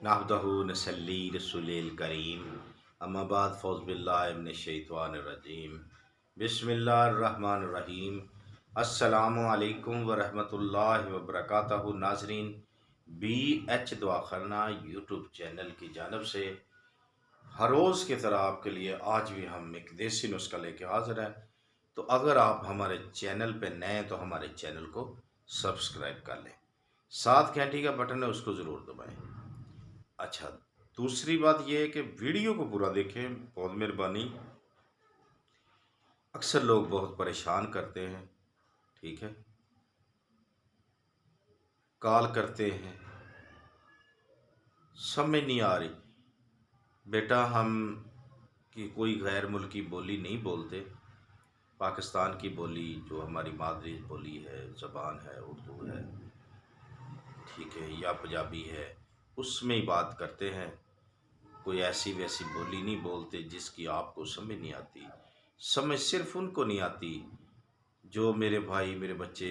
नहमदहु नसल्ली रसूलिल करीम अम्मा बाद फ़ौज़ बिल्लाहि मिनश शैतानिर रजीम बिस्मिल्लाहिर रहमानिर रहीम अस्सलामु अलैकुम व रहमतुल्लाहि व बरकातहू। नाज़रीन, BH दुआखाना यूट्यूब चैनल की जानिब से हर रोज़ की तरह आपके लिए आज भी हम एक देसी नुस्खा लेके हाज़िर हैं। तो अगर आप हमारे चैनल पे नए हैं तो हमारे चैनल को सब्सक्राइब कर लें, साथ घंटी का बटन है उसको ज़रूर दबाएं। अच्छा, दूसरी बात यह है कि वीडियो को पूरा देखें, बहुत मेहरबानी। अक्सर लोग बहुत परेशान करते हैं, ठीक है, कॉल करते हैं, समझ नहीं आ रही बेटा हम कि कोई गैर मुल्की बोली नहीं बोलते, पाकिस्तान की बोली जो हमारी मादरी बोली है, ज़बान है, उर्दू है, ठीक है, या पंजाबी है, उसमें ही बात करते हैं। कोई ऐसी वैसी बोली नहीं बोलते जिसकी आपको समझ नहीं आती। समझ सिर्फ उनको नहीं आती जो मेरे भाई मेरे बच्चे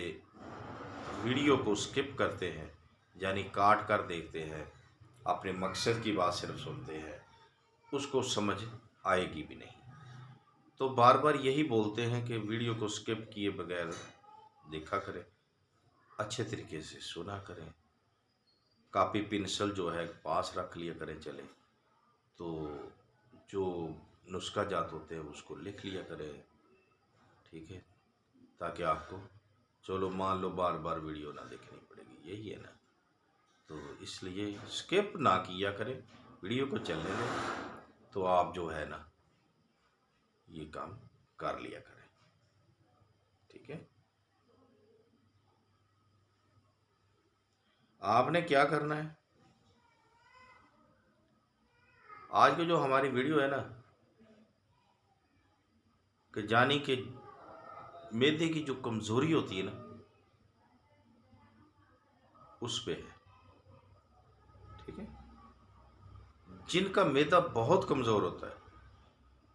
वीडियो को स्किप करते हैं, यानी काट कर देखते हैं, अपने मकसद की बात सिर्फ सुनते हैं, उसको समझ आएगी भी नहीं। तो बार बार यही बोलते हैं कि वीडियो को स्किप किए बगैर देखा करें, अच्छे तरीके से सुना करें, कापी पेंसिल जो है पास रख लिया करें, चले तो जो नुस्खा जात होते हैं उसको लिख लिया करें, ठीक है, ताकि आपको चलो मान लो बार बार वीडियो ना देखनी पड़ेगी, यही है ना। तो इसलिए स्किप ना किया करें, वीडियो को चलने दें, तो आप जो है ना ये काम कर लिया करें, ठीक है। आपने क्या करना है, आज की जो हमारी वीडियो है ना, कि जानी कि मैदे की जो कमज़ोरी होती है ना उस पे है, ठीक है। जिनका मैदा बहुत कमज़ोर होता है,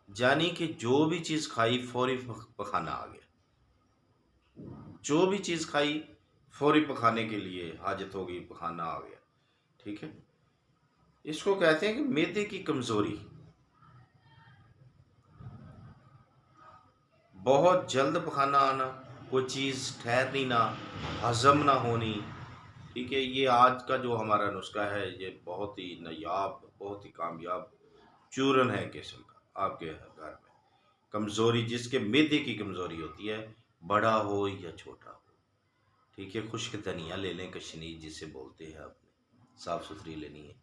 जानी कि जो भी चीज़ खाई फौरी पखाना आ गया, जो भी चीज़ खाई फौरी पखाने के लिए हाजत हो गई, पखाना आ गया, ठीक है। इसको कहते हैं कि मैदे की कमज़ोरी, बहुत जल्द पखाना आना, कोई चीज़ ठहरनी ना, हजम ना होनी, ठीक है। ये आज का जो हमारा नुस्खा है ये बहुत ही नायाब, बहुत ही कामयाब चूरन है किस्म का आपके घर में। कमज़ोरी जिसके मैदे की कमज़ोरी होती है, बड़ा हो या छोटा हो, ठीक है। खुश्क धनिया ले लें, कशनीज जिसे बोलते हैं, आपने साफ़ सुथरी लेनी है,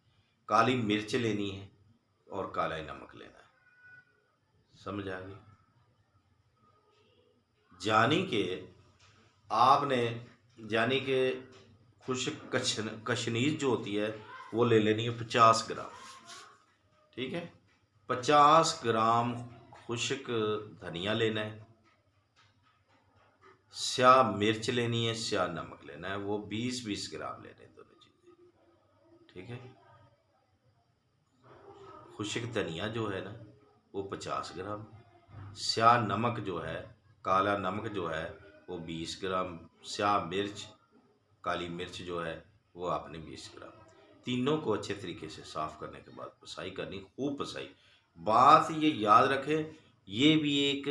काली मिर्च लेनी है और काला नमक लेना है, समझ आ गई। जानी कि आपने यानी कि खुश्क कशनीज जो होती है वो ले लेनी है 50 ग्राम, ठीक है। 50 ग्राम खुश्क धनिया लेना है, स्याह मिर्च लेनी है, स्याह नमक लेना है, वो 20-20 ग्राम लेने, दोनों चीज़ें, ठीक है। खुश्क धनिया जो है ना वो 50 ग्राम, स्याह नमक जो है, काला नमक जो है वो 20 ग्राम, स्याह मिर्च काली मिर्च जो है वो आपने 20 ग्राम। तीनों को अच्छे तरीके से साफ़ करने के बाद पसाई करनी, खूब पसाई। बात ये याद रखें, ये भी एक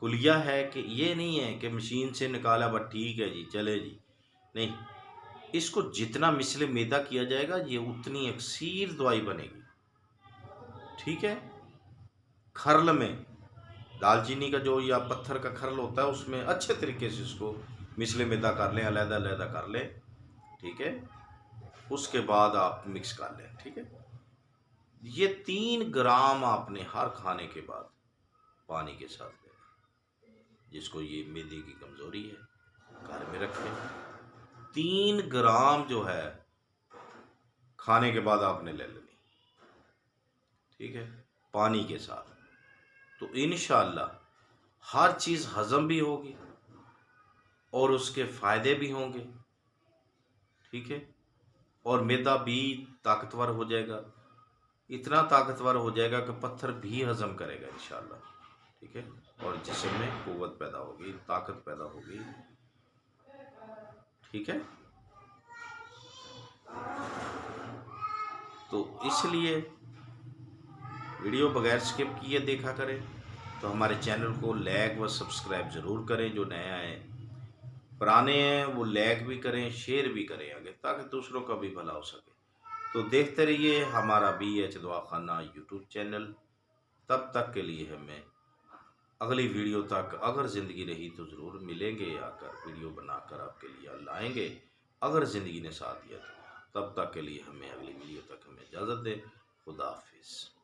कुलिया है कि ये नहीं है कि मशीन से निकाला बस ठीक है जी चले जी, नहीं। इसको जितना मिसल मैदा किया जाएगा ये उतनी अक्सीर दवाई बनेगी, ठीक है। खरल में दालचीनी का जो या पत्थर का खरल होता है उसमें अच्छे तरीके से इसको मिसल मैदा कर लें, अलग अलग कर लें, ठीक है। उसके बाद आप मिक्स कर लें, ठीक है। ये 3 ग्राम आपने हर खाने के बाद पानी के साथ लेना, जिसको ये मैदे की कमज़ोरी है घर में रखें। 3 ग्राम जो है खाने के बाद आपने ले लेनी, ठीक है, पानी के साथ। तो इंशाअल्लाह हर चीज़ हजम भी होगी और उसके फ़ायदे भी होंगे, ठीक है। और मैदा भी ताकतवर हो जाएगा, इतना ताकतवर हो जाएगा कि पत्थर भी हजम करेगा इंशाअल्लाह, ठीक है। और जिस्म में कुव्वत पैदा होगी, ताकत पैदा होगी, ठीक है। तो इसलिए वीडियो बगैर स्किप किए देखा करें। तो हमारे चैनल को लाइक व सब्सक्राइब ज़रूर करें। जो नया है, पुराने हैं वो लाइक भी करें, शेयर भी करें आगे, ताकि दूसरों का भी भला हो सके। तो देखते रहिए हमारा BH दवाखाना यूट्यूब चैनल। तब तक के लिए हमें अगली वीडियो तक अगर ज़िंदगी रही तो ज़रूर मिलेंगे, आकर वीडियो बनाकर आपके लिए लाएंगे, अगर ज़िंदगी ने साथ दिया तो। तब तक के लिए हमें अगली वीडियो तक हमें इजाज़त दें। खुदा हाफिज़।